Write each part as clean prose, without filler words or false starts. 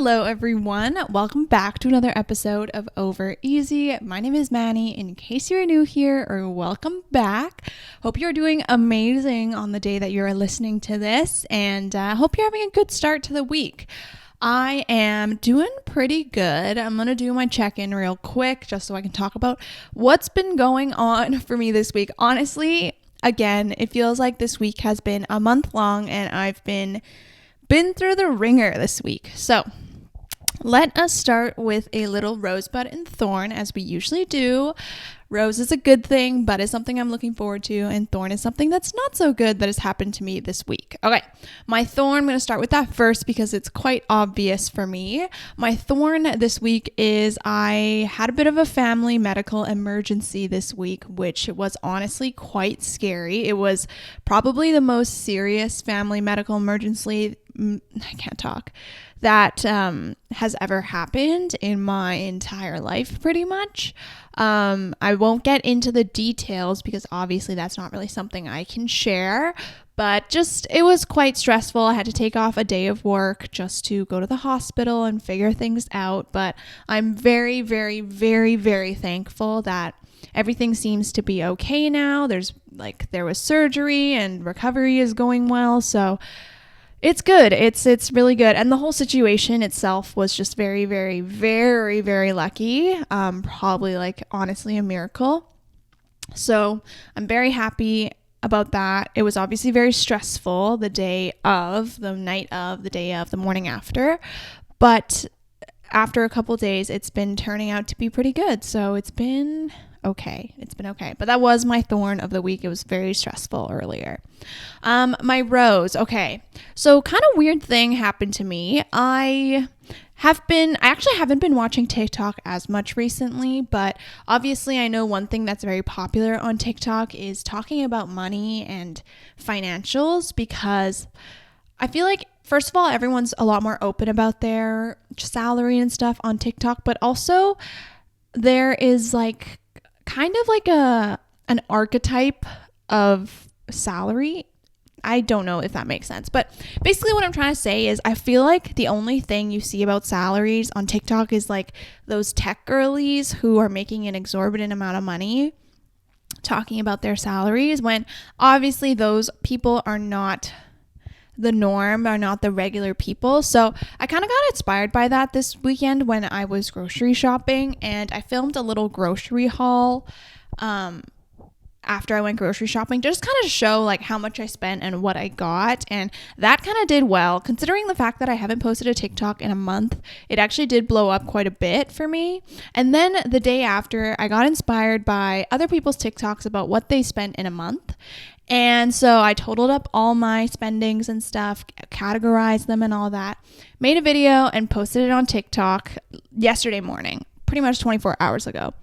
Hello everyone, welcome back to another episode of Over Easy. My name is Manny, in case you're new here, or welcome back. Hope you're doing amazing on the day that you're listening to this, and hope you're having a good start to the week. I am doing pretty good. I'm going to do my check-in real quick just so I can talk about what's been going on for me this week. Honestly, again, it feels like this week has been a month long and I've been through the ringer this week. So let us start with a little rosebud and thorn, as we usually do. Rose is a good thing, but is something I'm looking forward to, and thorn is something that's not so good that has happened to me this week. Okay, my thorn, I'm going to start with that first because it's quite obvious for me. My thorn this week is I had a bit of a family medical emergency this week, which was honestly quite scary. It was probably the most serious family medical emergency that has ever happened in my entire life, pretty much. I won't get into the details because obviously that's not really something I can share, but just it was quite stressful. I had to take off a day of work just to go to the hospital and figure things out, but I'm very, very, very, very thankful that everything seems to be okay now. There was surgery and recovery is going well, so it's good. It's really good. And the whole situation itself was just very, very, very, very lucky. Probably honestly a miracle. So I'm very happy about that. It was obviously very stressful the day of, the night of, the day of, the morning after. But after a couple days, it's been turning out to be pretty good. So it's been okay. But that was my thorn of the week. It was very stressful earlier. My rose. Okay. So kind of weird thing happened to me. I actually haven't been watching TikTok as much recently, but obviously I know one thing that's very popular on TikTok is talking about money and financials, because I feel like, first of all, everyone's a lot more open about their salary and stuff on TikTok, but also there is kind of an archetype of salary. I don't know if that makes sense, but basically what I'm trying to say is I feel like the only thing you see about salaries on TikTok is those tech girlies who are making an exorbitant amount of money talking about their salaries, when obviously those people are not the norm, are not the regular people. So I kind of got inspired by that this weekend when I was grocery shopping, and I filmed a little grocery haul after I went grocery shopping, just kind of show how much I spent and what I got. And that kind of did well, considering the fact that I haven't posted a TikTok in a month. It actually did blow up quite a bit for me. And then the day after, I got inspired by other people's TikToks about what they spent in a month. And so I totaled up all my spendings and stuff, categorized them and all that, made a video and posted it on TikTok yesterday morning, pretty much 24 hours ago.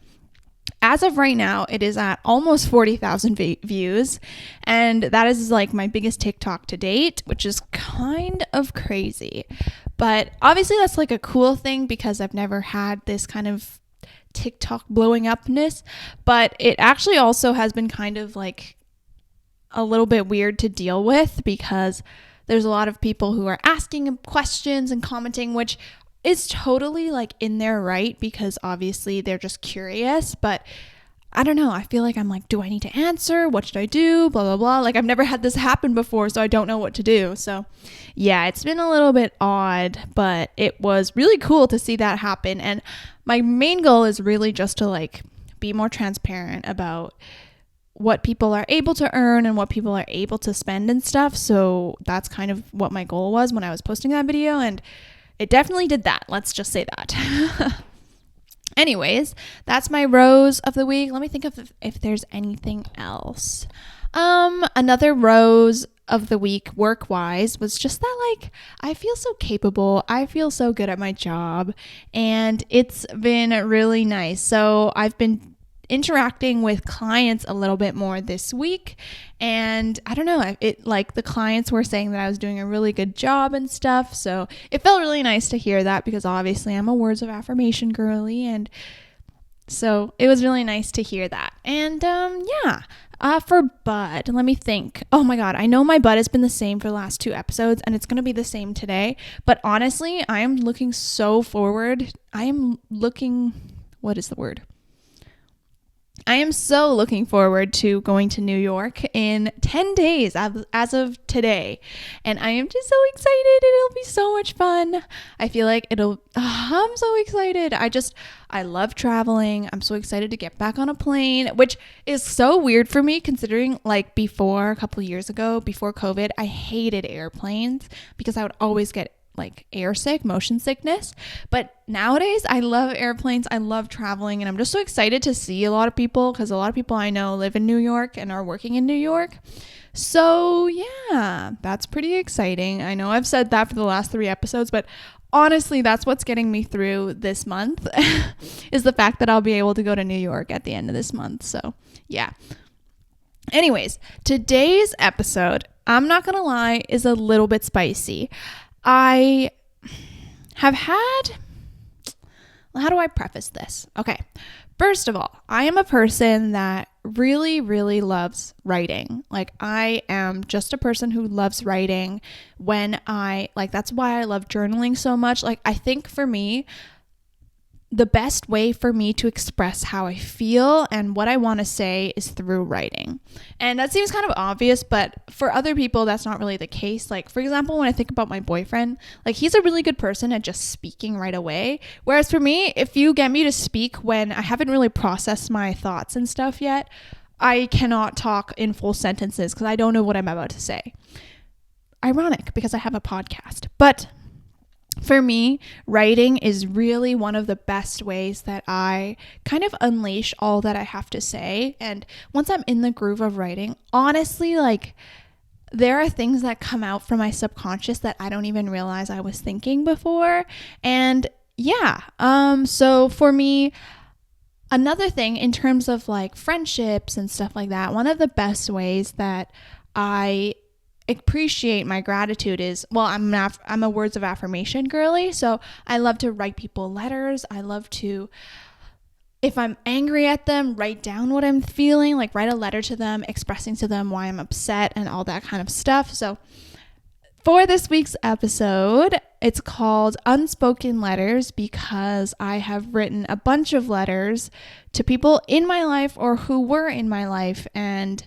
As of right now, it is at almost 40,000 views, and that is my biggest TikTok to date, which is kind of crazy. But obviously that's a cool thing because I've never had this kind of TikTok blowing upness, but it actually also has been kind of a little bit weird to deal with because there's a lot of people who are asking questions and commenting, which is totally in their right because obviously they're just curious. But I don't know, I feel I'm do I need to answer? What should I do? Blah, blah, blah. I've never had this happen before, so I don't know what to do. So yeah, it's been a little bit odd, but it was really cool to see that happen. And my main goal is really just to be more transparent about what people are able to earn and what people are able to spend and stuff. So that's kind of what my goal was when I was posting that video, and it definitely did that. Let's just say that. Anyways, that's my rose of the week. Let me think of if there's anything else. Another rose of the week work-wise was just that I feel so capable. I feel so good at my job, and it's been really nice. So I've been interacting with clients a little bit more this week, and I don't know, the clients were saying that I was doing a really good job and stuff, so it felt really nice to hear that because obviously I'm a words of affirmation girly, and So it was really nice to hear that. And for Bud, let me think. Oh my God, I know my Bud has been the same for the last 2 episodes, and it's going to be the same today. But honestly, I am looking so forward. What is the word? I am so looking forward to going to New York in 10 days as of today. And I am just so excited. It'll be so much fun. I feel like I'm so excited. I love traveling. I'm so excited to get back on a plane, which is so weird for me considering like a couple years ago, before COVID, I hated airplanes because I would always get like motion sickness. But nowadays I love airplanes. I love traveling, and I'm just so excited to see a lot of people because a lot of people I know live in New York and are working in New York. So yeah, that's pretty exciting. I know I've said that for the last 3 episodes, but honestly, that's what's getting me through this month is the fact that I'll be able to go to New York at the end of this month. So yeah. Anyways, today's episode, I'm not gonna lie, is a little bit spicy. I have had, how do I preface this? Okay. First of all, I am a person that really, really loves writing. Like, I am just a person who loves writing that's why I love journaling so much. Like, I think for me, the best way for me to express how I feel and what I want to say is through writing. And that seems kind of obvious, but for other people, that's not really the case. Like, for example, when I think about my boyfriend, like, he's a really good person at just speaking right away. Whereas for me, if you get me to speak when I haven't really processed my thoughts and stuff yet, I cannot talk in full sentences because I don't know what I'm about to say. Ironic because I have a podcast. But for me, writing is really one of the best ways that I kind of unleash all that I have to say. And once I'm in the groove of writing, honestly, like, there are things that come out from my subconscious that I don't even realize I was thinking before. And yeah, so for me, another thing in terms of like friendships and stuff like that, one of the best ways that I appreciate my gratitude is, well, I'm a words of affirmation girly, so I love to write people letters. I love to, if I'm angry at them, write down what I'm feeling, like write a letter to them expressing to them why I'm upset and all that kind of stuff. So for this week's episode, it's called Unspoken Letters because I have written a bunch of letters to people in my life or who were in my life, and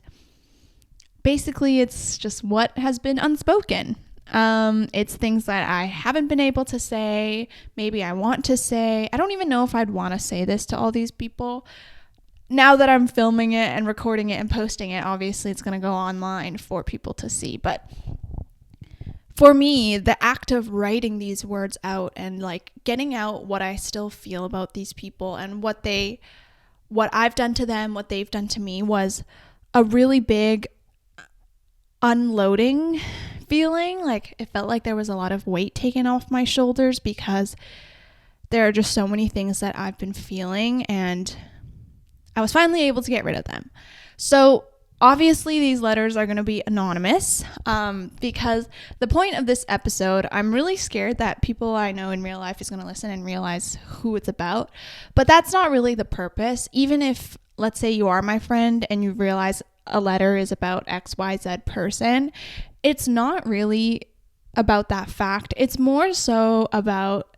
basically, it's just what has been unspoken. It's things that I haven't been able to say. Maybe I want to say. I don't even know if I'd want to say this to all these people. Now that I'm filming it and recording it and posting it, obviously it's going to go online for people to see. But for me, the act of writing these words out and like getting out what I still feel about these people and what I've done to them, what they've done to me was a really big unloading feeling. Like, it felt like there was a lot of weight taken off my shoulders because there are just so many things that I've been feeling, and I was finally able to get rid of them. So obviously these letters are going to be anonymous because the point of this episode, I'm really scared that people I know in real life is going to listen and realize who it's about, but that's not really the purpose. Even if, let's say, you are my friend and you realize a letter is about XYZ person, it's not really about that fact. It's more so about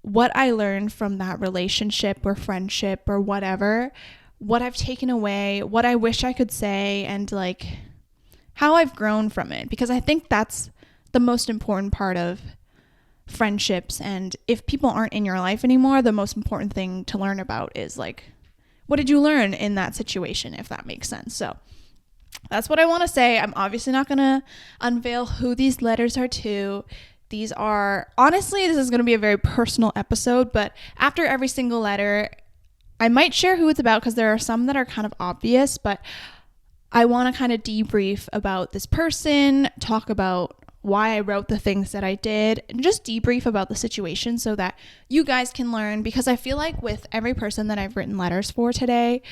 what I learned from that relationship or friendship or whatever, what I've taken away, what I wish I could say, and like how I've grown from it. Because I think that's the most important part of friendships. And if people aren't in your life anymore, the most important thing to learn about is like, what did you learn in that situation, if that makes sense? So that's what I want to say. I'm obviously not going to unveil who these letters are to. These are, honestly, this is going to be a very personal episode, but after every single letter, I might share who it's about because there are some that are kind of obvious, but I want to kind of debrief about this person, talk about why I wrote the things that I did, and just debrief about the situation so that you guys can learn, because I feel like with every person that I've written letters for today,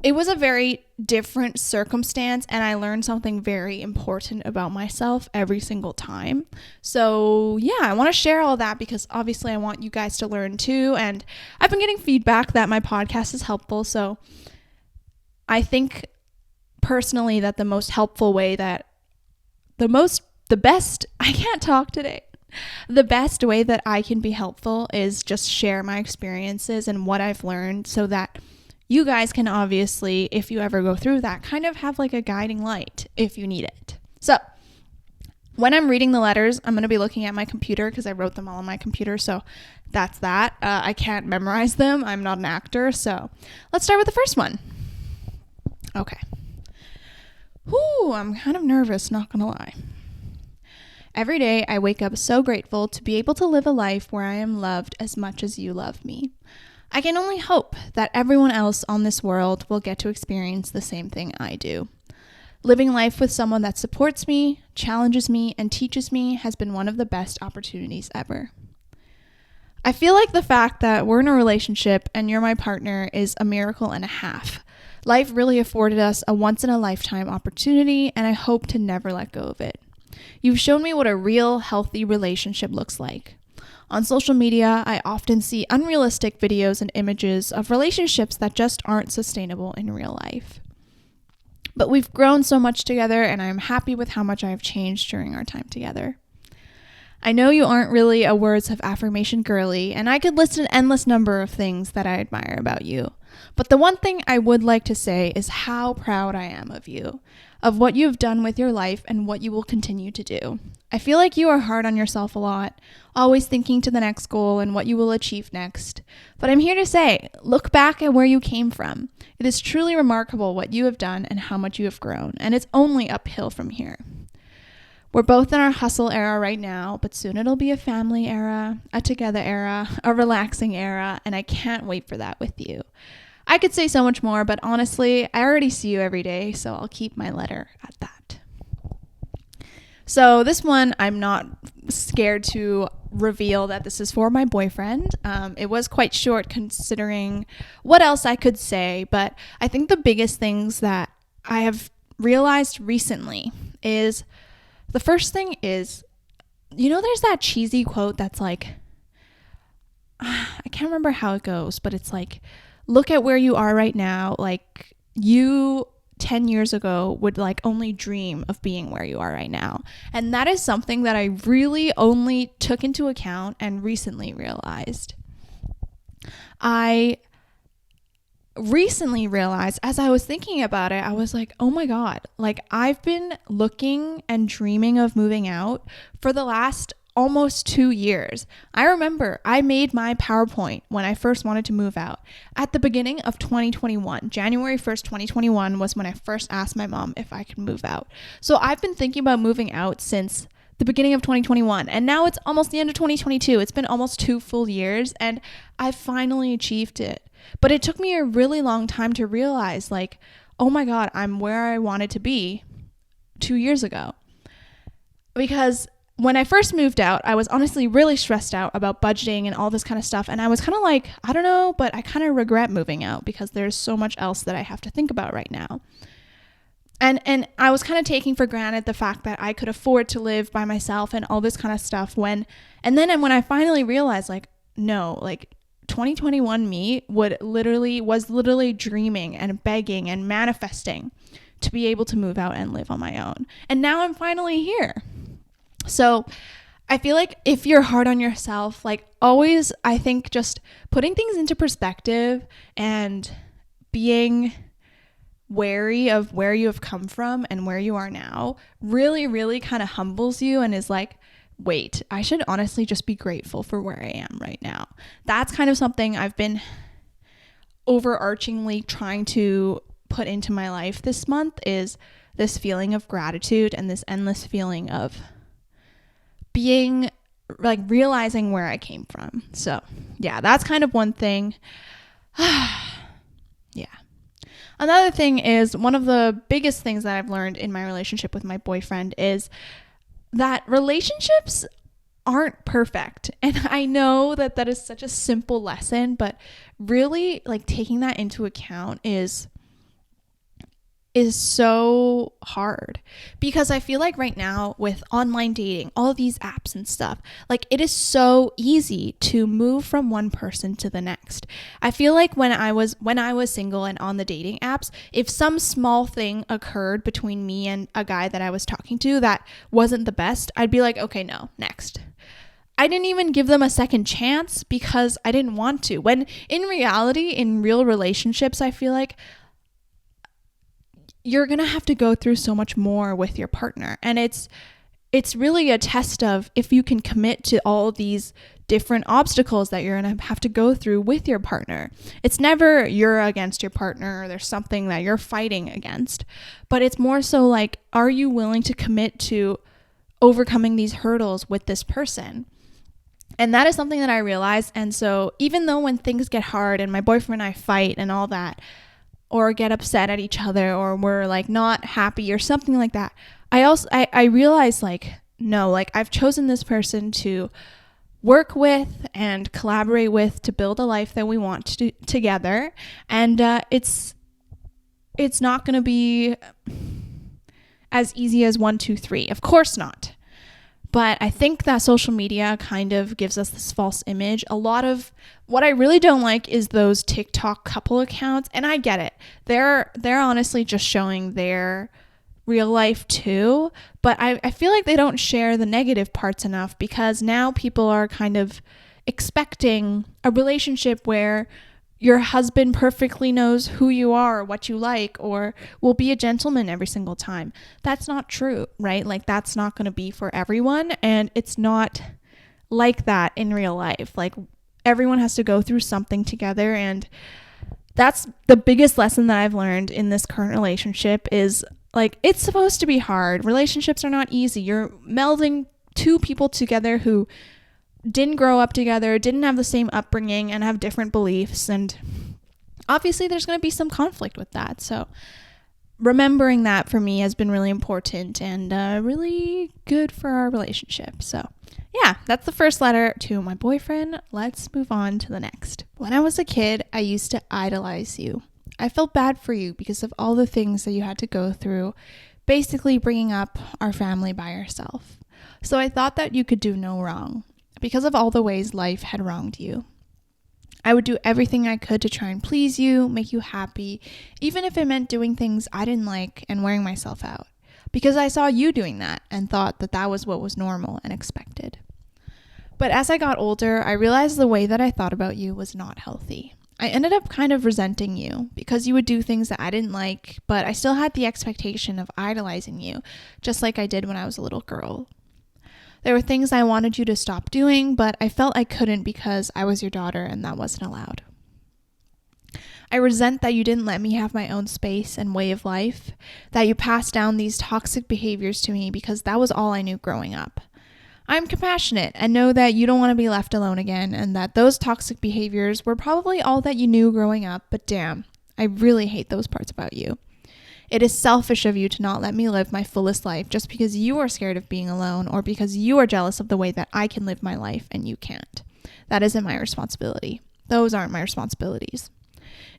it was a very different circumstance, and I learned something very important about myself every single time. So yeah, I want to share all that because obviously I want you guys to learn too, and I've been getting feedback that my podcast is helpful. So I think personally that the most helpful way that the best I can't talk today. The best way that I can be helpful is just share my experiences and what I've learned so that you guys can obviously, if you ever go through that, kind of have like a guiding light if you need it. So when I'm reading the letters, I'm going to be looking at my computer because I wrote them all on my computer. So that's that. I can't memorize them. I'm not an actor. So let's start with the first one. Okay. Whew, I'm kind of nervous, not going to lie. Every day I wake up so grateful to be able to live a life where I am loved as much as you love me. I can only hope that everyone else on this world will get to experience the same thing I do. Living life with someone that supports me, challenges me, and teaches me has been one of the best opportunities ever. I feel like the fact that we're in a relationship and you're my partner is a miracle and a half. Life really afforded us a once-in-a-lifetime opportunity, and I hope to never let go of it. You've shown me what a real, healthy relationship looks like. On social media, I often see unrealistic videos and images of relationships that just aren't sustainable in real life. But we've grown so much together, and I'm happy with how much I have changed during our time together. I know you aren't really a words of affirmation girly, and I could list an endless number of things that I admire about you. But the one thing I would like to say is how proud I am of you, of what you have done with your life and what you will continue to do. I feel like you are hard on yourself a lot, always thinking to the next goal and what you will achieve next. But I'm here to say, look back at where you came from. It is truly remarkable what you have done and how much you have grown, and it's only uphill from here. We're both in our hustle era right now, but soon it'll be a family era, a together era, a relaxing era, and I can't wait for that with you. I could say so much more, but honestly, I already see you every day, so I'll keep my letter at that. So this one, I'm not scared to reveal that this is for my boyfriend. It was quite short considering what else I could say, but I think the biggest things that I have realized recently is, the first thing is, there's that cheesy quote that's like, I can't remember how it goes, but it's like, look at where you are right now. Like, you 10 years ago would like only dream of being where you are right now. And that is something that I really only took into account and recently realized. I recently realized as I was thinking about it, I was like, oh my God, like I've been looking and dreaming of moving out for the last almost 2 years. I remember I made my PowerPoint when I first wanted to move out at the beginning of 2021. January 1st, 2021 was when I first asked my mom if I could move out. So I've been thinking about moving out since the beginning of 2021, and now it's almost the end of 2022. It's been almost 2 full years, and I finally achieved it. But it took me a really long time to realize, like, oh my God, I'm where I wanted to be 2 years ago. Because when I first moved out, I was honestly really stressed out about budgeting and all this kind of stuff. And I was kind of like, I don't know, but I kind of regret moving out because there's so much else that I have to think about right now. And I was kind of taking for granted the fact that I could afford to live by myself and all this kind of stuff. When I finally realized, like, no, like 2021 me was literally dreaming and begging and manifesting to be able to move out and live on my own. And now I'm finally here. So I feel like if you're hard on yourself, like always, I think just putting things into perspective and being wary of where you have come from and where you are now really, really kind of humbles you and is like, wait, I should honestly just be grateful for where I am right now. That's kind of something I've been overarchingly trying to put into my life this month, is this feeling of gratitude and this endless feeling of being like realizing where I came from. So yeah, that's kind of one thing. Yeah. Another thing is, one of the biggest things that I've learned in my relationship with my boyfriend is that relationships aren't perfect. And I know that that is such a simple lesson, but really like taking that into account is is so hard, because I feel like right now with online dating, all these apps and stuff, like it is so easy to move from one person to the next. I feel like when I was single and on the dating apps, if some small thing occurred between me and a guy that I was talking to that wasn't the best, I'd be like, okay, no, next. I didn't even give them a second chance because I didn't want to. When in reality, in real relationships, I feel like you're going to have to go through so much more with your partner. And it's really a test of if you can commit to all these different obstacles that you're going to have to go through with your partner. It's never you're against your partner or there's something that you're fighting against, but it's more so like, are you willing to commit to overcoming these hurdles with this person? And that is something that I realized. And so even though when things get hard and my boyfriend and I fight and all that, or get upset at each other, or we're like not happy or something like that, I realized like, no, like I've chosen this person to work with and collaborate with to build a life that we want to together. And it's not going to be as easy as 1, 2, 3. Of course not. But I think that social media kind of gives us this false image. A lot of what I really don't like is those TikTok couple accounts. And I get it. They're honestly just showing their real life too. But I feel like they don't share the negative parts enough, because now people are kind of expecting a relationship where your husband perfectly knows who you are or what you like, or will be a gentleman every single time. That's not true, right? Like that's not going to be for everyone, and it's not like that in real life. Like everyone has to go through something together, and that's the biggest lesson that I've learned in this current relationship is like it's supposed to be hard. Relationships are not easy. You're melding two people together who didn't grow up together, didn't have the same upbringing, and have different beliefs. And obviously there's going to be some conflict with that. So remembering that for me has been really important and really good for our relationship. So yeah, that's the first letter to my boyfriend. Let's move on to the next. When I was a kid, I used to idolize you. I felt bad for you because of all the things that you had to go through, basically bringing up our family by yourself. So I thought that you could do no wrong, because of all the ways life had wronged you. I would do everything I could to try and please you, make you happy, even if it meant doing things I didn't like and wearing myself out, because I saw you doing that and thought that that was what was normal and expected. But as I got older, I realized the way that I thought about you was not healthy. I ended up kind of resenting you because you would do things that I didn't like, but I still had the expectation of idolizing you, just like I did when I was a little girl. There were things I wanted you to stop doing, but I felt I couldn't because I was your daughter and that wasn't allowed. I resent that you didn't let me have my own space and way of life, that you passed down these toxic behaviors to me because that was all I knew growing up. I'm compassionate and know that you don't want to be left alone again, and that those toxic behaviors were probably all that you knew growing up, but damn, I really hate those parts about you. It is selfish of you to not let me live my fullest life just because you are scared of being alone, or because you are jealous of the way that I can live my life and you can't. That isn't my responsibility. Those aren't my responsibilities.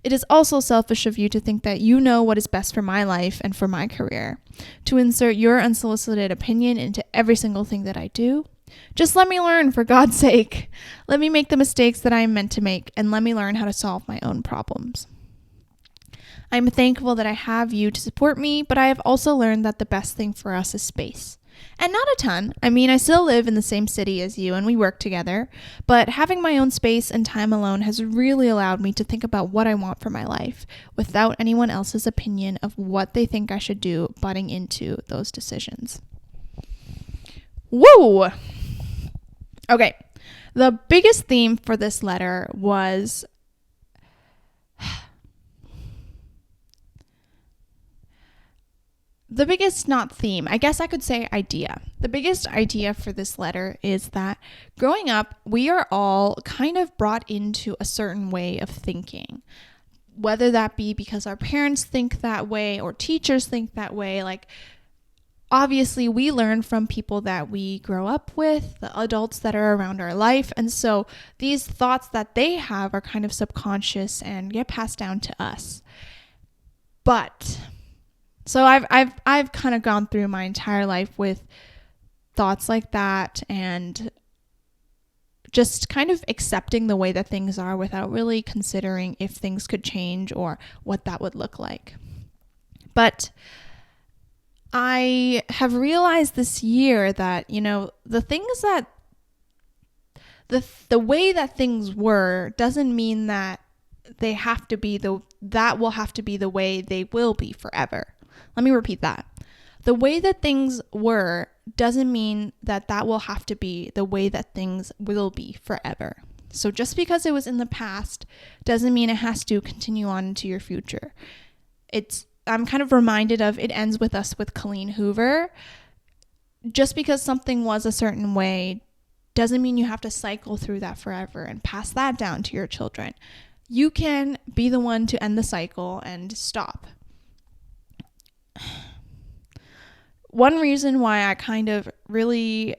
It is also selfish of you to think that you know what is best for my life and for my career, to insert your unsolicited opinion into every single thing that I do. Just let me learn, for God's sake. Let me make the mistakes that I am meant to make, and let me learn how to solve my own problems. I'm thankful that I have you to support me, but I have also learned that the best thing for us is space. And not a ton. I mean, I still live in the same city as you and we work together, but having my own space and time alone has really allowed me to think about what I want for my life without anyone else's opinion of what they think I should do butting into those decisions. Woo! Okay. The biggest theme for this letter was the biggest, not theme, I guess I could say idea. The biggest idea for this letter is that growing up, we are all kind of brought into a certain way of thinking, whether that be because our parents think that way or teachers think that way. Like, obviously, we learn from people that we grow up with, the adults that are around our life. And so these thoughts that they have are kind of subconscious and get passed down to us. But So I've kind of gone through my entire life with thoughts like that, and just kind of accepting the way that things are without really considering if things could change or what that would look like. But I have realized this year that, the things that the way that things were doesn't mean that they have to be that will have to be the way they will be forever. Let me repeat that. The way that things were doesn't mean that that will have to be the way that things will be forever. So just because it was in the past doesn't mean it has to continue on into your future. I'm kind of reminded of It Ends With Us with Colleen Hoover. Just because something was a certain way doesn't mean you have to cycle through that forever and pass that down to your children. You can be the one to end the cycle and stop. One reason why I kind of really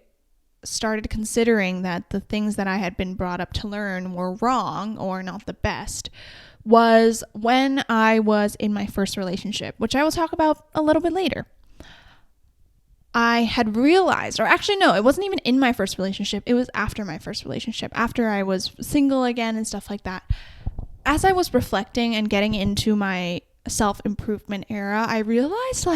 started considering that the things that I had been brought up to learn were wrong or not the best was when I was in my first relationship, which I will talk about a little bit later. I had realized, or actually no, it wasn't even in my first relationship. It was after my first relationship, after I was single again and stuff like that. As I was reflecting and getting into my self-improvement era, I realized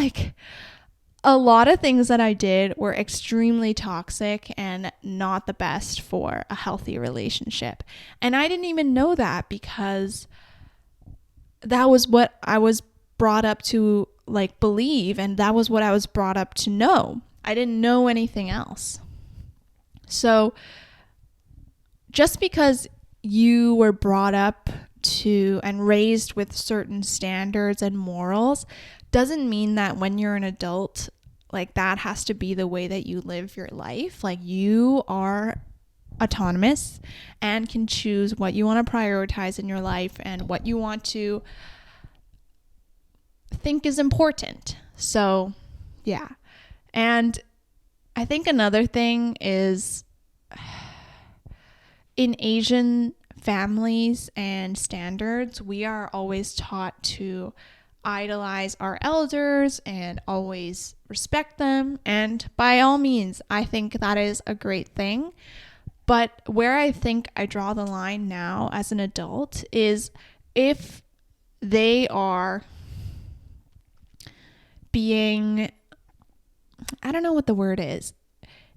a lot of things that I did were extremely toxic and not the best for a healthy relationship. And I didn't even know that because that was what I was brought up to believe, and that was what I was brought up to know. I didn't know anything else. So just because you were brought up to and raised with certain standards and morals doesn't mean that when you're an adult, that has to be the way that you live your life. You are autonomous and can choose what you want to prioritize in your life and what you want to think is important. So, yeah. And I think another thing is in Asian families and standards, we are always taught to idolize our elders and always respect them. And by all means, I think that is a great thing. But where I think I draw the line now as an adult is if they are being, I don't know what the word is.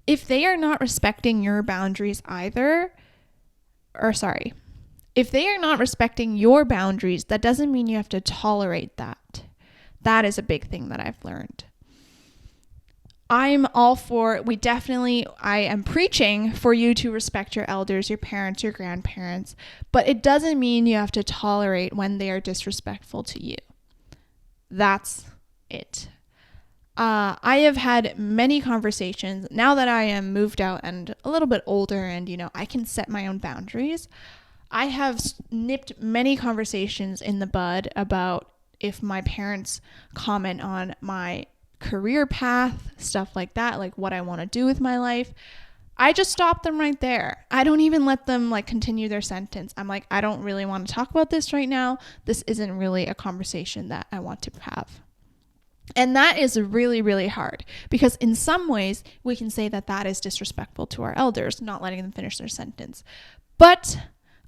If they are not respecting your boundaries if they are not respecting your boundaries, that doesn't mean you have to tolerate that. That is a big thing that I've learned. I'm all for, I am preaching for you to respect your elders, your parents, your grandparents, but it doesn't mean you have to tolerate when they are disrespectful to you. That's it. I have had many conversations now that I am moved out and a little bit older and, I can set my own boundaries. I have nipped many conversations in the bud about if my parents comment on my career path, stuff like that, what I want to do with my life. I just stop them right there. I don't even let them continue their sentence. I'm I don't really want to talk about this right now. This isn't really a conversation that I want to have. And that is really, really hard because in some ways we can say that that is disrespectful to our elders, not letting them finish their sentence. But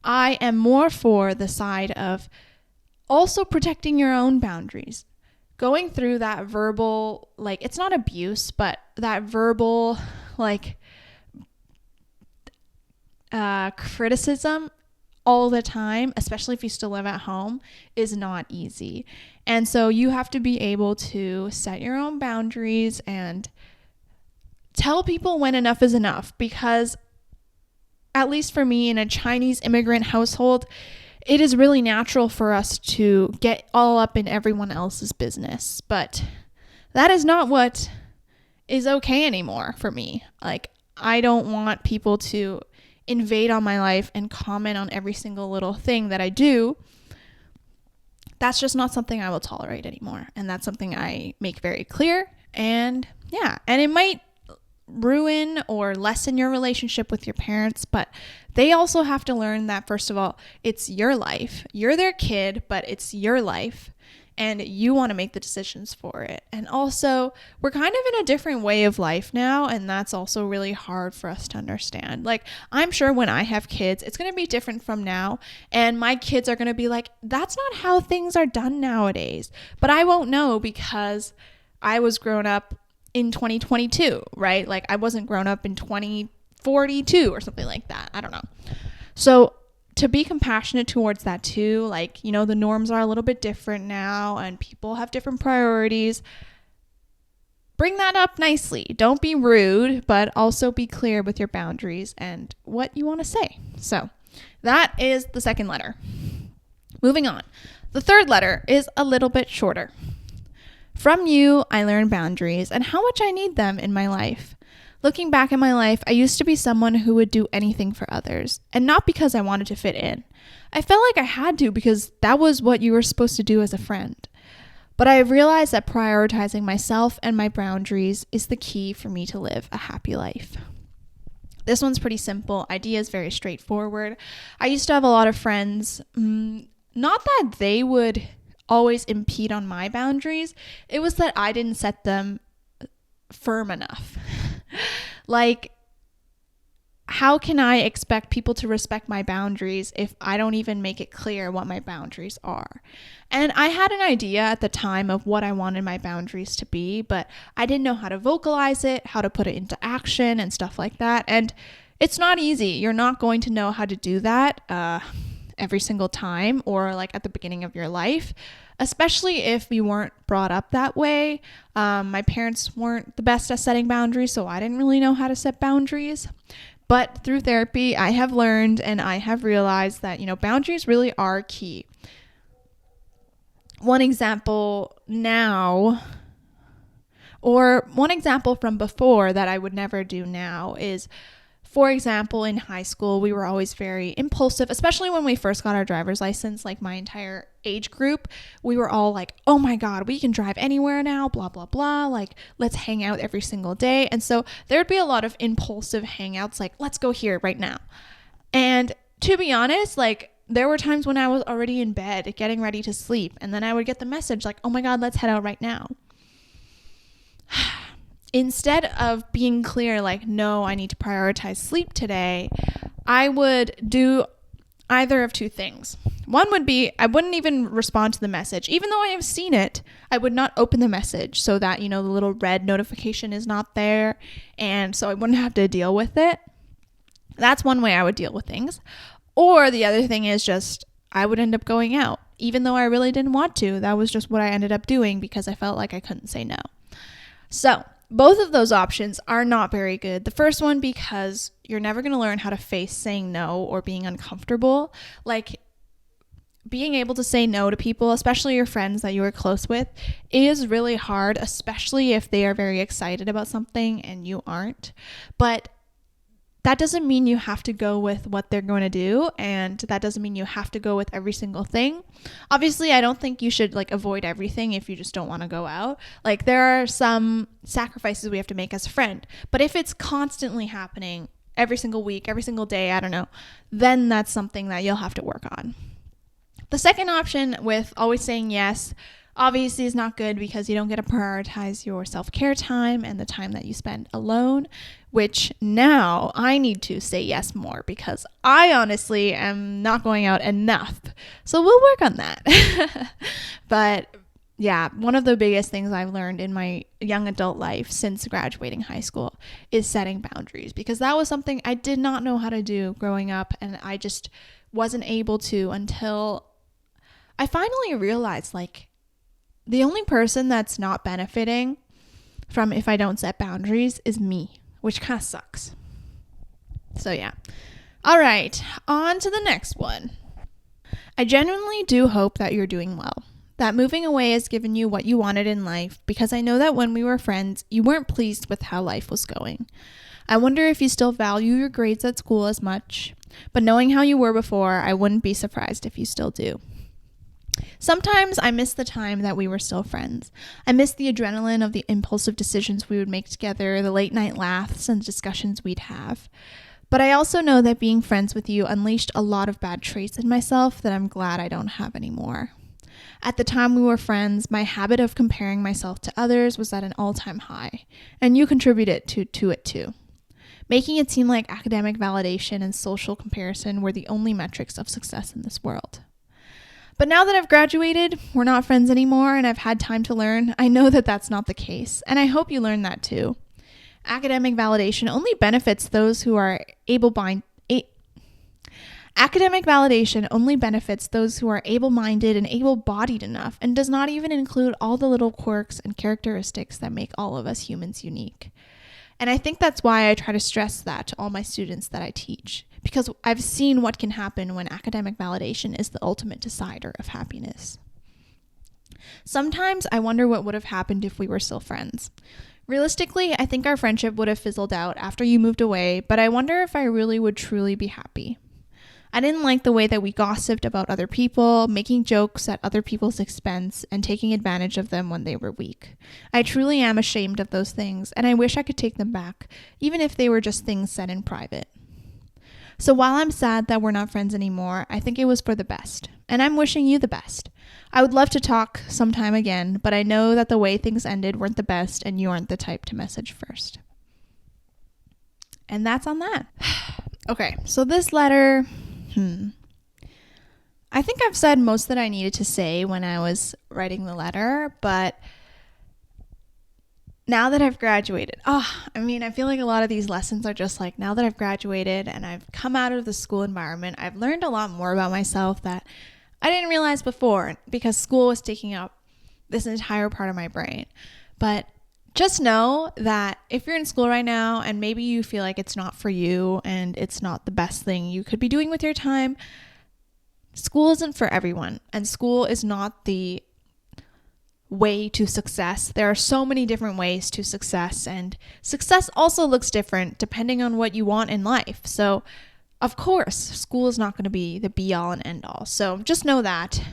I am more for the side of also protecting your own boundaries. Going through that verbal, it's not abuse, but that verbal, criticism all the time, especially if you still live at home, is not easy. And so you have to be able to set your own boundaries and tell people when enough is enough, because at least for me in a Chinese immigrant household, it is really natural for us to get all up in everyone else's business. But that is not what is okay anymore for me. I don't want people to invade on my life and comment on every single little thing that I do. That's just not something I will tolerate anymore. And that's something I make very clear. And yeah, and it might ruin or lessen your relationship with your parents, but they also have to learn that, first of all, it's your life. You're their kid, but it's your life. and you want to make the decisions for it. And also, we're kind of in a different way of life now, and that's also really hard for us to understand. Like, I'm sure when I have kids, it's going to be different from now, and my kids are going to be like, that's not how things are done nowadays. But I won't know because I was grown up in 2022, right? Like, I wasn't grown up in 2042 or something like that. I don't know. So to be compassionate towards that too, like, you know, the norms are a little bit different now and people have different priorities. Bring that up nicely. Don't be rude, but also be clear with your boundaries and what you want to say. So that is the second letter. Moving on. The third letter is a little bit shorter. From you, I learned boundaries and how much I need them in my life. Looking back at my life, I used to be someone who would do anything for others, and not because I wanted to fit in. I felt like I had to because that was what you were supposed to do as a friend. But I realized that prioritizing myself and my boundaries is the key for me to live a happy life. This one's pretty simple. Idea is very straightforward. I used to have a lot of friends, not that they would always impede on my boundaries. It was that I didn't set them firm enough. Like, how can I expect people to respect my boundaries if I don't even make it clear what my boundaries are? And I had an idea at the time of what I wanted my boundaries to be, but I didn't know how to vocalize it, how to put it into action and stuff like that. And it's not easy. You're not going to know how to do that every single time or like at the beginning of your life, especially if we weren't brought up that way. My parents weren't the best at setting boundaries, so I didn't really know how to set boundaries. But through therapy, I have learned and I have realized that, you know, boundaries really are key. One example now, or one example from before that I would never do now is, for example, in high school, we were always very impulsive, especially when we first got our driver's license. Like, my entire age group, we were all like, oh my God, we can drive anywhere now, blah, blah, blah. Like, let's hang out every single day. And so there'd be a lot of impulsive hangouts, like, let's go here right now. And to be honest, like, there were times when I was already in bed getting ready to sleep. And then I would get the message like, oh my God, let's head out right now. Instead of being clear, like, no, I need to prioritize sleep today, I would do either of two things. One would be, I wouldn't even respond to the message. Even though I have seen it, I would not open the message so that, you know, the little red notification is not there. And so I wouldn't have to deal with it. That's one way I would deal with things. Or the other thing is just, I would end up going out. Even though I really didn't want to, that was just what I ended up doing because I felt like I couldn't say no. So both of those options are not very good. The first one, because you're never going to learn how to face saying no or being uncomfortable. Like, being able to say no to people, especially your friends that you are close with, is really hard, especially if they are very excited about something and you aren't. But that doesn't mean you have to go with what they're going to do, and that doesn't mean you have to go with every single thing. Obviously, I don't think you should like avoid everything if you just don't want to go out. Like, there are some sacrifices we have to make as a friend, but if it's constantly happening every single week, every single day, I don't know, then that's something that you'll have to work on. The second option with always saying yes, obviously is not good because you don't get to prioritize your self-care time and the time that you spend alone, which now I need to say yes more because I honestly am not going out enough. So we'll work on that. But yeah, one of the biggest things I've learned in my young adult life since graduating high school is setting boundaries, because that was something I did not know how to do growing up, and I just wasn't able to until I finally realized, like, the only person that's not benefiting from if I don't set boundaries is me, which kind of sucks. So yeah. All right, on to the next one. I genuinely do hope that you're doing well, that moving away has given you what you wanted in life, because I know that when we were friends, you weren't pleased with how life was going. I wonder if you still value your grades at school as much, but knowing how you were before, I wouldn't be surprised if you still do. Sometimes I miss the time that we were still friends. I miss the adrenaline of the impulsive decisions we would make together, the late night laughs and discussions we'd have. But I also know that being friends with you unleashed a lot of bad traits in myself that I'm glad I don't have anymore. At the time we were friends, my habit of comparing myself to others was at an all-time high, and you contributed to it too, making it seem like academic validation and social comparison were the only metrics of success in this world. But now that I've graduated, we're not friends anymore, and I've had time to learn, I know that that's not the case, and I hope you learn that too. Academic validation only benefits those who are able-minded and able-bodied enough, and does not even include all the little quirks and characteristics that make all of us humans unique. And I think that's why I try to stress that to all my students that I teach, because I've seen what can happen when academic validation is the ultimate decider of happiness. Sometimes I wonder what would have happened if we were still friends. Realistically, I think our friendship would have fizzled out after you moved away, but I wonder if I really would truly be happy. I didn't like the way that we gossiped about other people, making jokes at other people's expense, and taking advantage of them when they were weak. I truly am ashamed of those things, and I wish I could take them back, even if they were just things said in private. So while I'm sad that we're not friends anymore, I think it was for the best, and I'm wishing you the best. I would love to talk sometime again, but I know that the way things ended weren't the best, and you aren't the type to message first. And that's on that. Okay, so this letter... I think I've said most that I needed to say when I was writing the letter, but now that I've graduated, I feel like a lot of these lessons are just like, now that I've graduated and I've come out of the school environment, I've learned a lot more about myself that I didn't realize before because school was taking up this entire part of my brain. But just know that if you're in school right now and maybe you feel like it's not for you and it's not the best thing you could be doing with your time, school isn't for everyone, and school is not the way to success. There are so many different ways to success, and success also looks different depending on what you want in life. So, of course, school is not going to be the be-all and end-all. So just know that.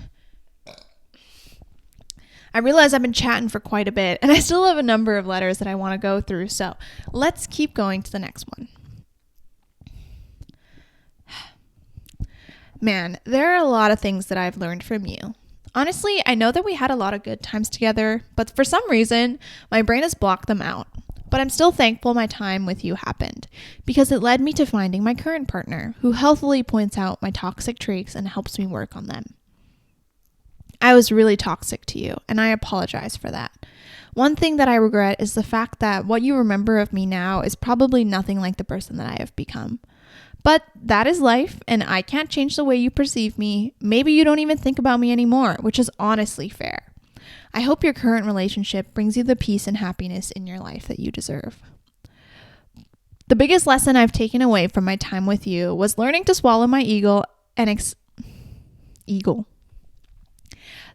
I realize I've been chatting for quite a bit, and I still have a number of letters that I want to go through, so let's keep going to the next one. Man, there are a lot of things that I've learned from you. Honestly, I know that we had a lot of good times together, but for some reason, my brain has blocked them out. But I'm still thankful my time with you happened, because it led me to finding my current partner, who healthily points out my toxic traits and helps me work on them. I was really toxic to you, and I apologize for that. One thing that I regret is the fact that what you remember of me now is probably nothing like the person that I have become. But that is life, and I can't change the way you perceive me. Maybe you don't even think about me anymore, which is honestly fair. I hope your current relationship brings you the peace and happiness in your life that you deserve. The biggest lesson I've taken away from my time with you was learning to swallow my ego and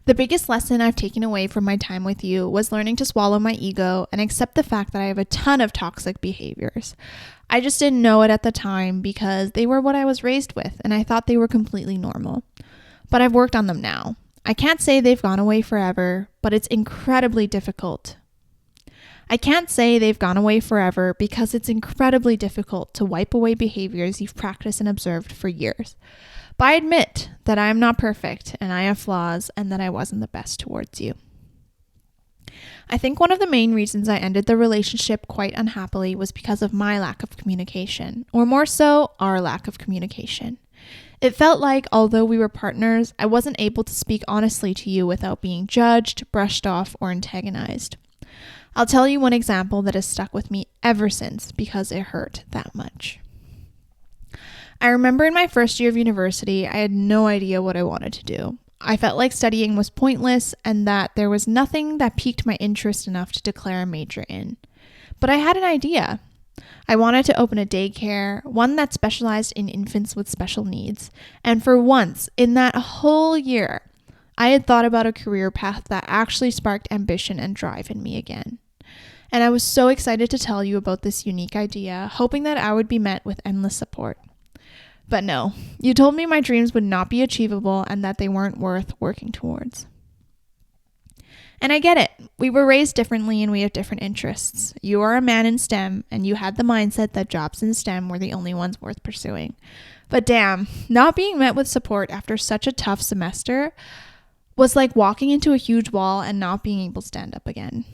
The biggest lesson I've taken away from my time with you was learning to swallow my ego and accept the fact that I have a ton of toxic behaviors. I just didn't know it at the time because they were what I was raised with, and I thought they were completely normal. But I've worked on them now. I can't say they've gone away forever, but it's incredibly difficult. I can't say they've gone away forever because it's incredibly difficult to wipe away behaviors you've practiced and observed for years. But I admit that I am not perfect and I have flaws and that I wasn't the best towards you. I think one of the main reasons I ended the relationship quite unhappily was because of my lack of communication, or more so, our lack of communication. It felt like, although we were partners, I wasn't able to speak honestly to you without being judged, brushed off, or antagonized. I'll tell you one example that has stuck with me ever since because it hurt that much. I remember in my first year of university, I had no idea what I wanted to do. I felt like studying was pointless and that there was nothing that piqued my interest enough to declare a major in. But I had an idea. I wanted to open a daycare, one that specialized in infants with special needs. And for once, in that whole year, I had thought about a career path that actually sparked ambition and drive in me again. And I was so excited to tell you about this unique idea, hoping that I would be met with endless support. But no, you told me my dreams would not be achievable and that they weren't worth working towards. And I get it. We were raised differently and we have different interests. You are a man in STEM and you had the mindset that jobs in STEM were the only ones worth pursuing. But damn, not being met with support after such a tough semester was like walking into a huge wall and not being able to stand up again.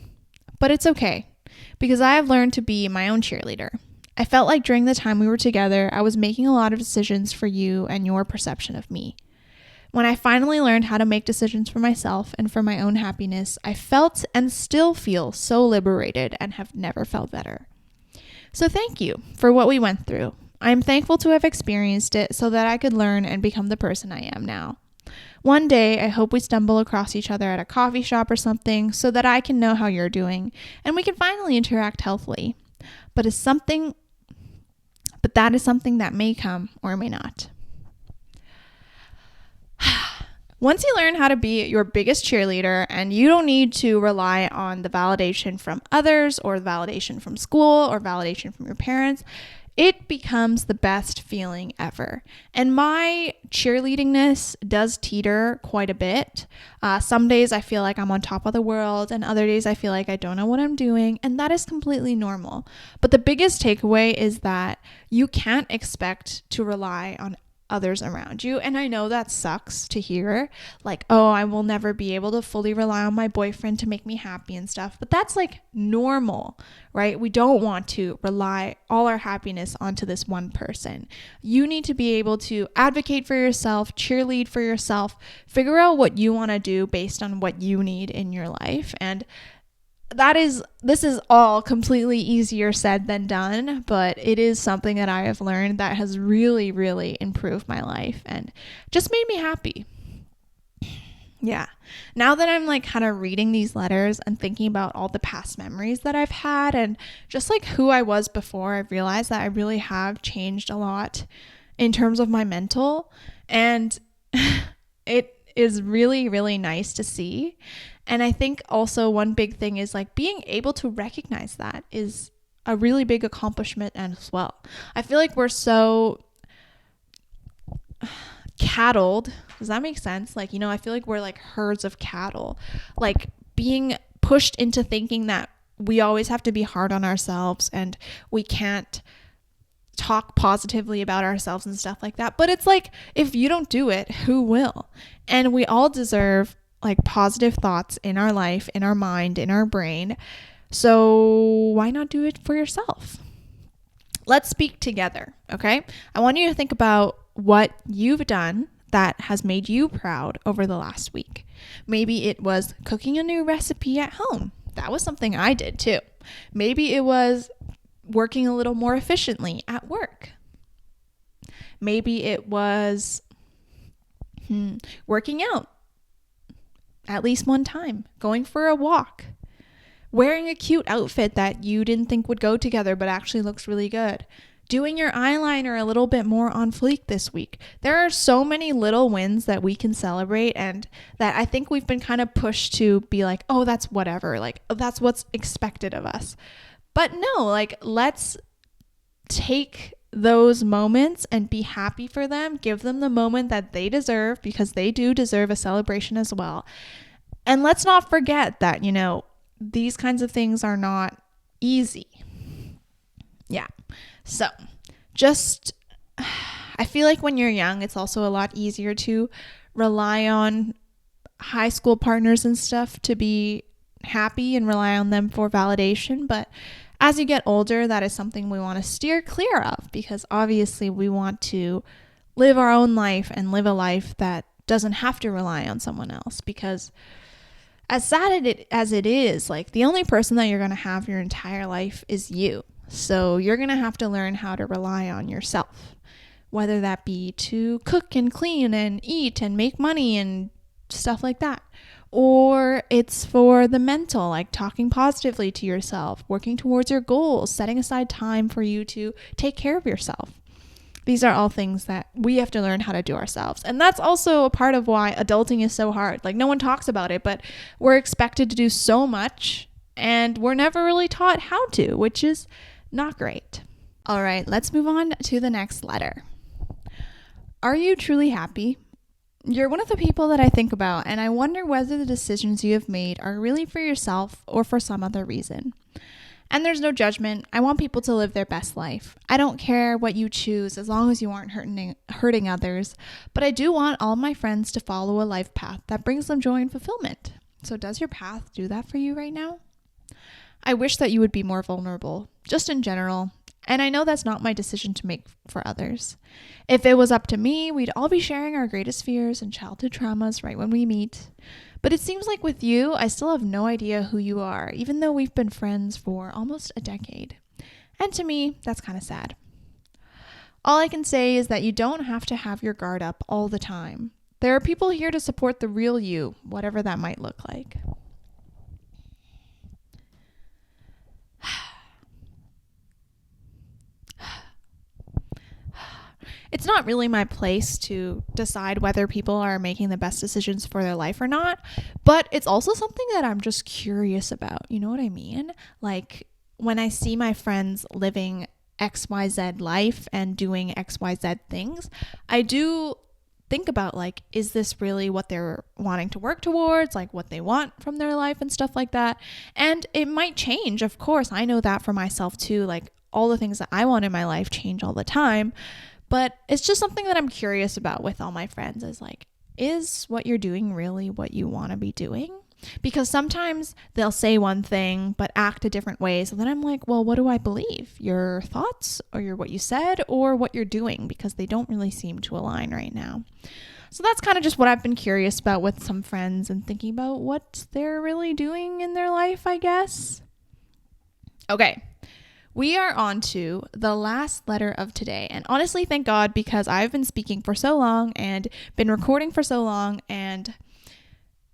But it's okay, because I have learned to be my own cheerleader. I felt like during the time we were together, I was making a lot of decisions for you and your perception of me. When I finally learned how to make decisions for myself and for my own happiness, I felt and still feel so liberated and have never felt better. So thank you for what we went through. I am thankful to have experienced it so that I could learn and become the person I am now. One day, I hope we stumble across each other at a coffee shop or something so that I can know how you're doing and we can finally interact healthily. But that is something that may come or may not. Once you learn how to be your biggest cheerleader and you don't need to rely on the validation from others or the validation from school or validation from your parents, it becomes the best feeling ever. And my cheerleadingness does teeter quite a bit. Some days I feel like I'm on top of the world, and other days I feel like I don't know what I'm doing, and that is completely normal. But the biggest takeaway is that you can't expect to rely on others around you. And I know that sucks to hear, like, oh, I will never be able to fully rely on my boyfriend to make me happy and stuff. But that's like normal, right? We don't want to rely all our happiness onto this one person. You need to be able to advocate for yourself, cheerlead for yourself, figure out what you want to do based on what you need in your life. And this is all completely easier said than done, but it is something that I have learned that has really, really improved my life and just made me happy. Yeah. Now that I'm like kind of reading these letters and thinking about all the past memories that I've had and just like who I was before, I've realized that I really have changed a lot in terms of my mental, and it is really, really nice to see. And I think also one big thing is like being able to recognize that is a really big accomplishment as well. I feel like we're so cattled. Does that make sense? Like, I feel like we're like herds of cattle, like being pushed into thinking that we always have to be hard on ourselves and we can't talk positively about ourselves and stuff like that. But it's like, if you don't do it, who will? And we all deserve like positive thoughts in our life, in our mind, in our brain. So why not do it for yourself? Let's speak together, okay? I want you to think about what you've done that has made you proud over the last week. Maybe it was cooking a new recipe at home. That was something I did too. Maybe it was working a little more efficiently at work. Maybe it was working out at least one time, going for a walk, wearing a cute outfit that you didn't think would go together but actually looks really good, doing your eyeliner a little bit more on fleek this week. There are so many little wins that we can celebrate, and that I think we've been kind of pushed to be like, oh, that's whatever, like that's what's expected of us. But no, like let's take those moments and be happy for them, give them the moment that they deserve, because they do deserve a celebration as well. And let's not forget that, these kinds of things are not easy. Yeah. So I feel like when you're young, it's also a lot easier to rely on high school partners and stuff to be happy and rely on them for validation. But as you get older, that is something we want to steer clear of, because obviously we want to live our own life and live a life that doesn't have to rely on someone else. Because as sad as it is, like the only person that you're going to have your entire life is you. So you're going to have to learn how to rely on yourself, whether that be to cook and clean and eat and make money and stuff like that. Or it's for the mental, like talking positively to yourself, working towards your goals, setting aside time for you to take care of yourself. These are all things that we have to learn how to do ourselves. And that's also a part of why adulting is so hard. Like no one talks about it, but we're expected to do so much and we're never really taught how to, which is not great. All right, let's move on to the next letter. Are you truly happy? You're one of the people that I think about, and I wonder whether the decisions you have made are really for yourself or for some other reason. And there's no judgment. I want people to live their best life. I don't care what you choose as long as you aren't hurting others. But I do want all my friends to follow a life path that brings them joy and fulfillment. So does your path do that for you right now? I wish that you would be more vulnerable, just in general. And I know that's not my decision to make for others. If it was up to me, we'd all be sharing our greatest fears and childhood traumas right when we meet. But it seems like with you, I still have no idea who you are, even though we've been friends for almost a decade. And to me, that's kind of sad. All I can say is that you don't have to have your guard up all the time. There are people here to support the real you, whatever that might look like. It's not really my place to decide whether people are making the best decisions for their life or not, but it's also something that I'm just curious about. You know what I mean? Like when I see my friends living XYZ life and doing XYZ things, I do think about like, is this really what they're wanting to work towards? Like what they want from their life and stuff like that. And it might change. Of course, I know that for myself too. Like all the things that I want in my life change all the time. But it's just something that I'm curious about with all my friends is like, is what you're doing really what you want to be doing? Because sometimes they'll say one thing but act a different way. So then I'm like, well, what do I believe? Your thoughts or what you said or what you're doing? Because they don't really seem to align right now. So that's kind of just what I've been curious about with some friends and thinking about what they're really doing in their life, I guess. Okay. We are on to the last letter of today. And honestly, thank God, because I've been speaking for so long and been recording for so long. And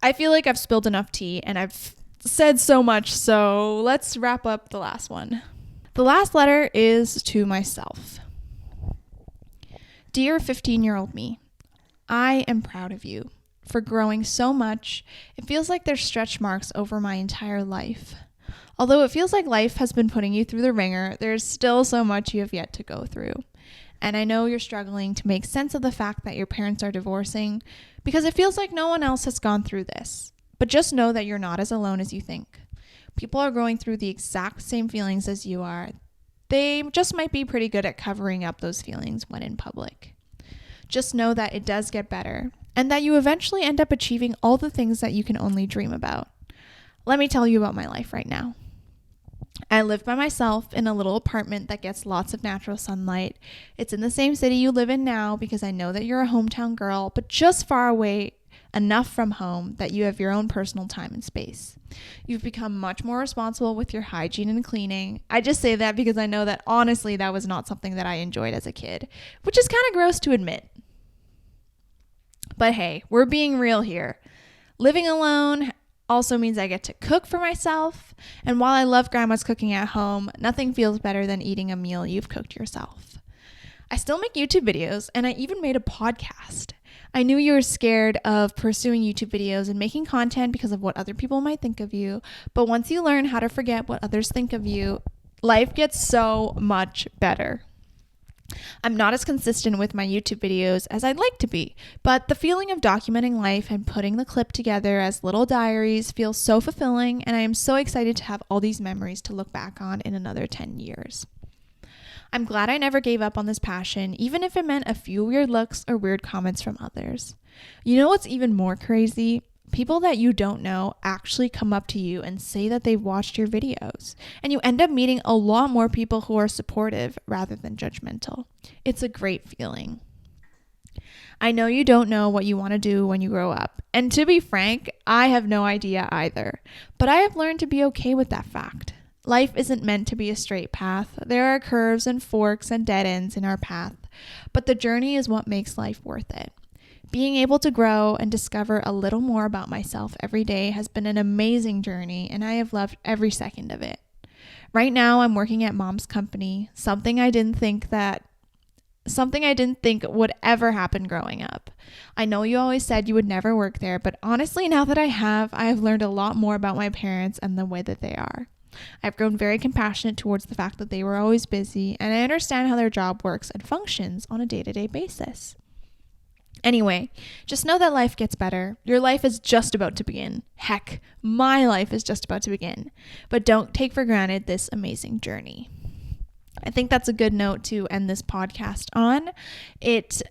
I feel like I've spilled enough tea and I've said so much. So let's wrap up the last one. The last letter is to myself. Dear 15-year-old me, I am proud of you for growing so much. It feels like there's stretch marks over my entire life. Although it feels like life has been putting you through the ringer, there's still so much you have yet to go through. And I know you're struggling to make sense of the fact that your parents are divorcing because it feels like no one else has gone through this. But just know that you're not as alone as you think. People are going through the exact same feelings as you are. They just might be pretty good at covering up those feelings when in public. Just know that it does get better and that you eventually end up achieving all the things that you can only dream about. Let me tell you about my life right now. I live by myself in a little apartment that gets lots of natural sunlight. It's in the same city you live in now because I know that you're a hometown girl, but just far away enough from home that you have your own personal time and space. You've become much more responsible with your hygiene and cleaning. I just say that because I know that honestly that was not something that I enjoyed as a kid, which is kind of gross to admit. But hey, we're being real here. Living alone also means I get to cook for myself. And while I love grandma's cooking at home, nothing feels better than eating a meal you've cooked yourself. I still make YouTube videos and I even made a podcast. I knew you were scared of pursuing YouTube videos and making content because of what other people might think of you. But once you learn how to forget what others think of you, life gets so much better. I'm not as consistent with my YouTube videos as I'd like to be, but the feeling of documenting life and putting the clip together as little diaries feels so fulfilling, and I am so excited to have all these memories to look back on in another 10 years. I'm glad I never gave up on this passion, even if it meant a few weird looks or weird comments from others. You know what's even more crazy? People that you don't know actually come up to you and say that they've watched your videos, and you end up meeting a lot more people who are supportive rather than judgmental. It's a great feeling. I know you don't know what you want to do when you grow up, and to be frank, I have no idea either, but I have learned to be okay with that fact. Life isn't meant to be a straight path. There are curves and forks and dead ends in our path, but the journey is what makes life worth it. Being able to grow and discover a little more about myself every day has been an amazing journey, and I have loved every second of it. Right now, I'm working at Mom's company, something I didn't think would ever happen growing up. I know you always said you would never work there, but honestly, now that I have learned a lot more about my parents and the way that they are. I've grown very compassionate towards the fact that they were always busy, and I understand how their job works and functions on a day-to-day basis. Anyway, just know that life gets better. Your life is just about to begin. Heck, my life is just about to begin. But don't take for granted this amazing journey. I think that's a good note to end this podcast on. It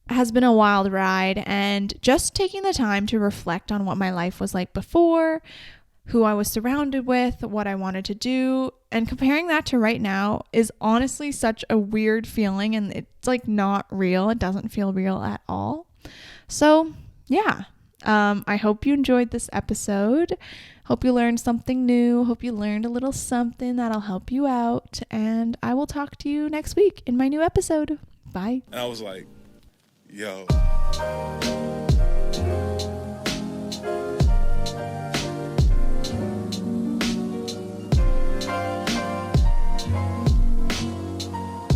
has been a wild ride, and just taking the time to reflect on what my life was like before, who I was surrounded with, what I wanted to do, and comparing that to right now is honestly such a weird feeling, and it's like not real. It doesn't feel real at all. So yeah, I hope you enjoyed this episode. Hope you learned something new. Hope you learned a little something that'll help you out, and I will talk to you next week in my new episode. Bye. And I was like, yo.